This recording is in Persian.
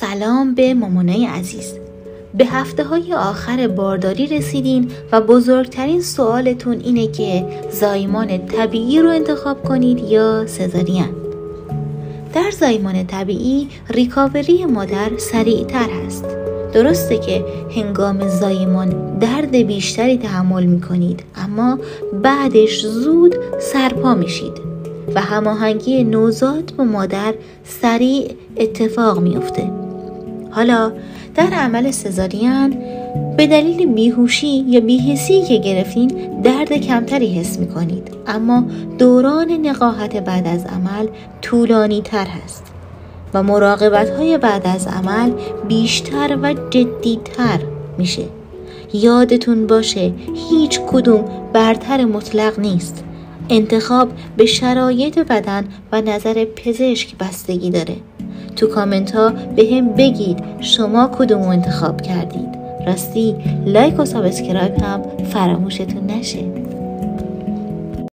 سلام به مامانای عزیز. به هفته‌های آخر بارداری رسیدین و بزرگترین سوالتون اینه که زایمان طبیعی رو انتخاب کنید یا سزارین. در زایمان طبیعی ریکاوری مادر سریعتر هست. درسته که هنگام زایمان درد بیشتری تحمل می‌کنید، اما بعدش زود سرپا میشید و هماهنگی نوزاد با مادر سریع اتفاق میفته. حالا در عمل سزارین به دلیل بیهوشی یا بی‌حسی که گرفتین درد کمتری حس می‌کنید، اما دوران نقاهت بعد از عمل طولانی تر هست و مراقبت‌های بعد از عمل بیشتر و جدی‌تر میشه. یادتون باشه هیچ کدوم برتر مطلق نیست. انتخاب به شرایط بدن و نظر پزشک بستگی داره. تو کامنت ها به هم بگید شما کدوم رو انتخاب کردید. راستی لایک و سابسکرایب هم فراموشتون نشه.